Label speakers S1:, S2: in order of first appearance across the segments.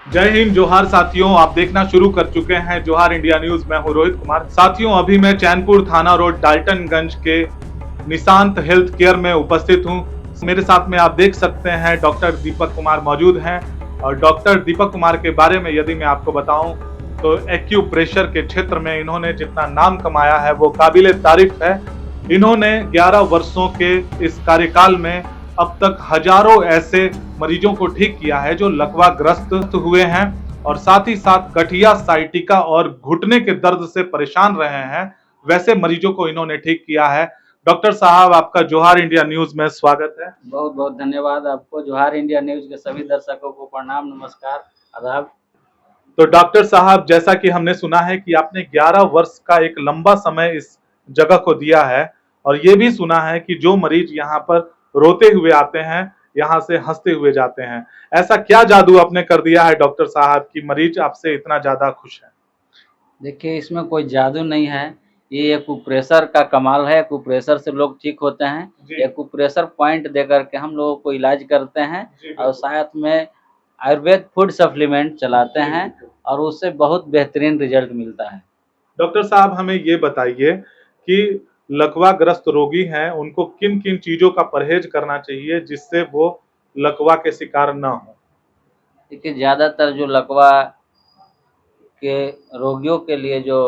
S1: जय हिंद, जोहार साथियों। आप देखना शुरू कर चुके हैं जोहार इंडिया न्यूज। मैं हूं रोहित कुमार। साथियों, अभी मैं चैनपुर थाना रोड डाल्टनगंज के निशांत हेल्थ केयर में उपस्थित हूं। मेरे साथ में आप देख सकते हैं डॉक्टर दीपक कुमार मौजूद हैं। और डॉक्टर दीपक कुमार के बारे में यदि मैं आपको बताऊं तो एक्यूप्रेशर के क्षेत्र में इन्होंने जितना नाम कमाया है वो काबिले तारीफ है। इन्होंने 11 वर्षों के इस कार्यकाल में अब तक हजारों ऐसे मरीजों को ठीक किया है जो लकवा ग्रस्त हुए हैं और साथ ही साथ गठिया, साइटिका और घुटने के दर्द से परेशान रहे हैं, वैसे मरीजों को इन्होंने ठीक किया है। डॉक्टर साहब, आपका जोहार इंडिया न्यूज में स्वागत है।
S2: बहुत बहुत धन्यवाद आपको। जोहार इंडिया न्यूज के सभी दर्शकों को प्रणाम, नमस्कार, आदाब।
S1: तो डॉक्टर साहब, जैसा कि हमने सुना है कि आपने 11 वर्ष का एक लंबा समय इस जगह को दिया है और ये भी सुना है कि जो मरीज यहाँ पर रोते हुए आते हैं, यहाँ से हंसते हुए जाते हैं। ऐसा क्या जादू आपने कर दिया है डॉक्टर साहब कि मरीज आपसे इतना ज्यादा खुश है?
S2: देखिए, इसमें कोई जादू नहीं है। ये एक्यूप्रेशर का कमाल है। एक्यूप्रेशर से लोग ठीक होते हैं।
S1: जी।
S2: एक्यूप्रेशर पॉइंट दे करके हम लोगों को इलाज करते हैं
S1: जी
S2: और
S1: बिल्कुल।
S2: साथ में आयुर्वेद फूड सप्लीमेंट चलाते
S1: जी
S2: हैं
S1: बिल्कुल।
S2: और उससे बहुत बेहतरीन रिजल्ट मिलता है।
S1: डॉक्टर साहब, हमें ये बताइए कि लकवा ग्रस्त रोगी हैं, उनको किन किन चीजों का परहेज करना चाहिए जिससे वो लकवा के शिकार ना हो?
S2: देखिए, ज़्यादातर जो लकवा के रोगियों के लिए जो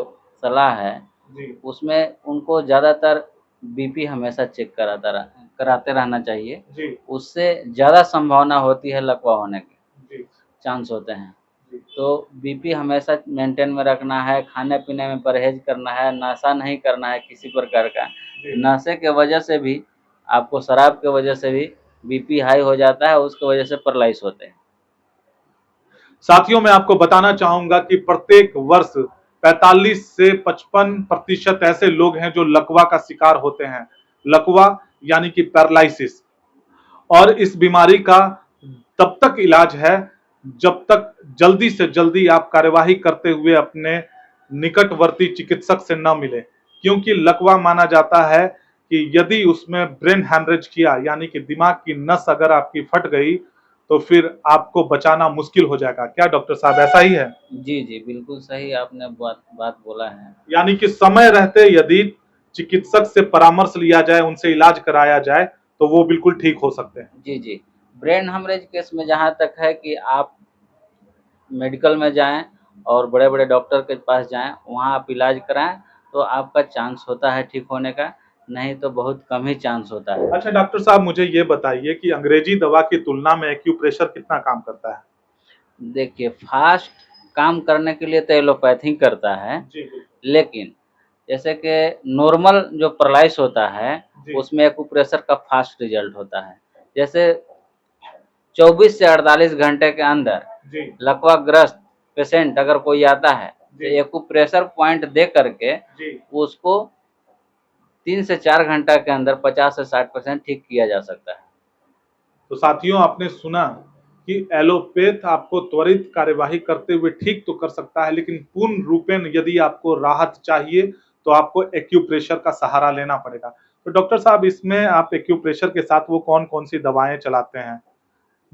S2: सलाह है,
S1: जी।
S2: उसमें उनको ज़्यादातर बीपी हमेशा चेक कराते रहना चाहिए।
S1: जी।
S2: उससे ज़्यादा संभावना होती है लकवा होने के
S1: जी।
S2: चांस होते हैं।
S1: जी।
S2: तो बीपी हमेशा मेंटेन में रखना है, खाने-पीने में परहेज़ करना है, नशा नहीं करना है किसी प्रकार का।
S1: जी।
S2: नशे के वजह से भी, आपको शराब के वजह से भी बीपी हाई हो जाता है, उसकी वजह से पैरालाइज़ होते हैं।
S1: साथियों, मैं आपको बताना चाहूंगा कि प्रत्येक वर्ष 45 से 55% ऐसे लोग हैं जो लकवा का शिकार होते हैं। लकवा यानी कि पैरालिसिस। और इस बीमारी का तब तक इलाज है जब तक जल्दी से जल्दी आप कार्यवाही करते हुए अपने निकटवर्ती चिकित्सक से न मिले, क्योंकि लकवा माना जाता है कि यदि उसमें ब्रेन हैमरेज किया यानी कि दिमाग की नस अगर आपकी फट गई तो फिर आपको बचाना मुश्किल हो जाएगा। क्या डॉक्टर साहब, ऐसा ही है?
S2: जी, जी, बिल्कुल सही आपने बात बात बोला है।
S1: यानी कि समय रहते यदि चिकित्सक से परामर्श लिया जाए, उनसे इलाज कराया जाए तो वो बिल्कुल ठीक हो सकते हैं।
S2: जी, जी। ब्रेन हेमरेज केस में जहाँ तक है कि आप मेडिकल में जाएँ और बड़े-बड़े डॉक्टर के पास जाएँ, वहाँ आप इलाज कराएँ, तो आपका चांस होता है ठीक होने का, नहीं तो बहुत कम ही चांस होता है।
S1: अच्छा डॉक्टर साहब, मुझे ये बताइए कि अंग्रेजी दवा की तुलना में एक्यूप्रेशर कितना काम करता है?
S2: देखिए, फ़ास्ट काम करने के लिए तो एलोपैथी करता है,
S1: जी बिल्कुल।
S2: लेकिन जैसे कि नॉर्मल जो पैरालाइज़ होता है,
S1: जी।
S2: उसमें एक्यूप्रेशर का फ़ास्ट रिज़ल्ट होता है। जैसे 24 से 48 घंटे के अंदर
S1: जी।
S2: लकवाग्रस्त पेशेंट अगर कोई आता है, तो
S1: जी।
S2: एक्यूप्रेशर पॉइंट दे करके
S1: जी।
S2: उसको 3 से 4 घंटा के अंदर 50 से 60% ठीक किया जा सकता है।
S1: तो साथियों, आपने सुना कि एलोपैथ आपको त्वरित कार्यवाही करते हुए ठीक तो कर सकता है, लेकिन पूर्ण रूपेण यदि आपको राहत चाहिए तो आपको एक्यूप्रेशर का सहारा लेना पड़ेगा। तो डॉक्टर साहब, इसमें आप एक्यूप्रेशर के साथ वो कौन-कौन सी दवाएँ चलाते हैं?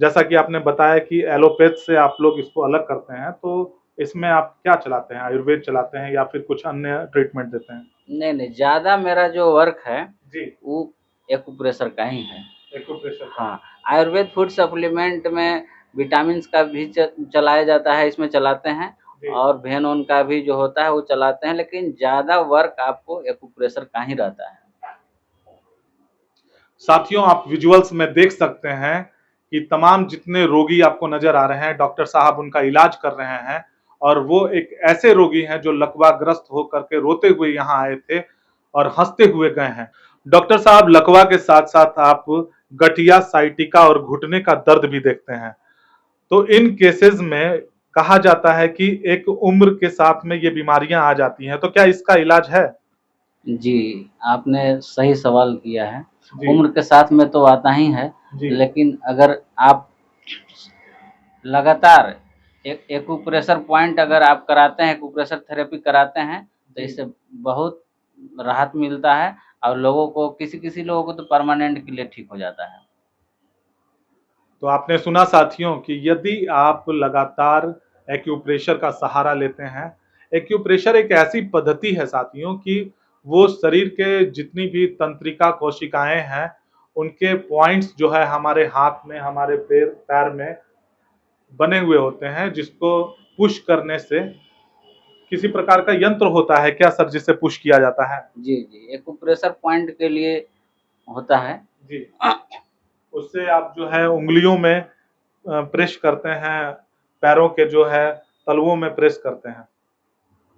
S1: जैसा कि आपने बताया कि एलोपैथ से आप लोग इसको अलग करते हैं, तो इसमें आप क्या चलाते हैं? आयुर्वेद चलाते हैं या फिर कुछ अन्य ट्रीटमेंट देते हैं?
S2: नहीं, नहीं, ज़्यादा मेरा जो वर्क है,
S1: जी।
S2: वो एक्यूप्रेशर का ही है।
S1: एक्यूप्रेशर का।
S2: हाँ, आयुर्वेद फूड सप्लीमेंट में विटामिन्स का भी चलाया जाता है, इसमें चलाते हैं
S1: जी।
S2: और भेन-ओन का भी जो होता है वो चलाते हैं, लेकिन ज़्यादा वर्क आपको एक्यूप्रेशर का ही रहता है।
S1: साथियों, आप विजुअल्स में देख सकते हैं कि तमाम जितने रोगी आपको नजर आ रहे हैं, डॉक्टर साहब उनका इलाज कर रहे हैं। और वो एक ऐसे रोगी हैं जो लकवाग्रस्त होकर के रोते हुए यहाँ आए थे और हंसते हुए गए हैं। डॉक्टर साहब, लकवा के साथ साथ आप गठिया, साइटिका और घुटने का दर्द भी देखते हैं। तो इन केसेस में कहा जाता है कि एक उम्र के साथ में ये बीमारियां आ जाती हैं, तो क्या इसका इलाज है?
S2: जी, आपने सही सवाल किया है।
S1: जी।
S2: उम्र के साथ में तो आता ही है,
S1: जी।
S2: लेकिन अगर आप लगातार एक्यूप्रेशर पॉइंट अगर आप कराते हैं, एक्यूप्रेशर थेरेपी कराते हैं, तो
S1: जी।
S2: इससे बहुत राहत मिलता है और लोगों को किसी-किसी लोगों को तो परमानेंट के लिए ठीक हो जाता है।
S1: तो आपने सुना साथियों कि यदि आप लगातार एक्यूप्रेशर का सहारा लेते हैं, एक्यूप्रेशर एक ऐसी पद्धति है साथियों कि वो शरीर के जितनी भी तंत्रिका कोशिकाएं हैं, उनके पॉइंट्स जो है हमारे हाथ में, हमारे पैर में बने हुए होते हैं, जिसको पुश करने से किसी प्रकार का यंत्र होता है क्या सर जिससे पुश किया जाता है?
S2: जी, जी, एक्यूप्रेशर पॉइंट के लिए होता है।
S1: जी। उससे आप जो है उँगलियों में प्रेस करते हैं, पैरों के जो है तलवों में प्रेस करते हैं।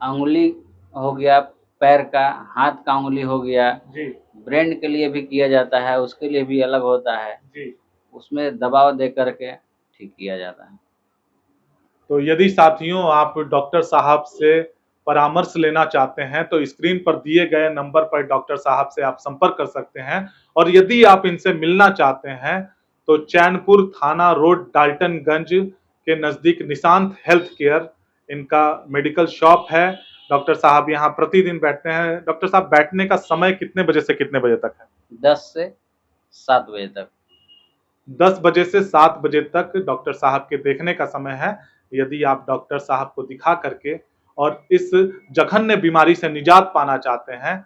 S2: अंगुली हो गया पैर का, हाथ का अंगुली हो गया,
S1: जी,
S2: ब्रेन के लिए भी किया जाता है, उसके लिए भी अलग होता है।
S1: जी।
S2: उसमें दबाव दे कर के ठीक किया जाता है।
S1: तो यदि साथियों आप डॉक्टर साहब से परामर्श लेना चाहते हैं तो स्क्रीन पर दिए गए नंबर पर डॉक्टर साहब से आप संपर्क कर सकते हैं और यदि आप इनसे मिलना चाहते हैं तो चैनपुर थाना रोड डाल्टनगंज के नज़दीक निशांत हेल्थ केयर इनका मेडिकल शॉप है। डॉक्टर साहब यहाँ प्रतिदिन बैठते हैं। डॉक्टर साहब बैठने का समय कितने बजे से कितने बजे तक है?
S2: 10 से 7 बजे तक।
S1: 10 बजे से 7 बजे तक डॉक्टर साहब के देखने का समय है। यदि आप डॉक्टर साहब को दिखा करके और इस जघन्य बीमारी से निजात पाना चाहते हैं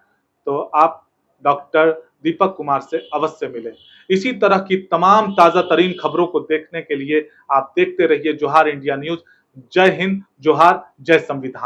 S1: तो आप डॉक्टर दीपक कुमार से अवश्य मिलें। इसी तरह की तमाम ताज़ा तरीन खबरों को देखने के लिए आप देखते रहिए जोहार इंडिया न्यूज़। जय हिंद, जोहार, जय संविधान।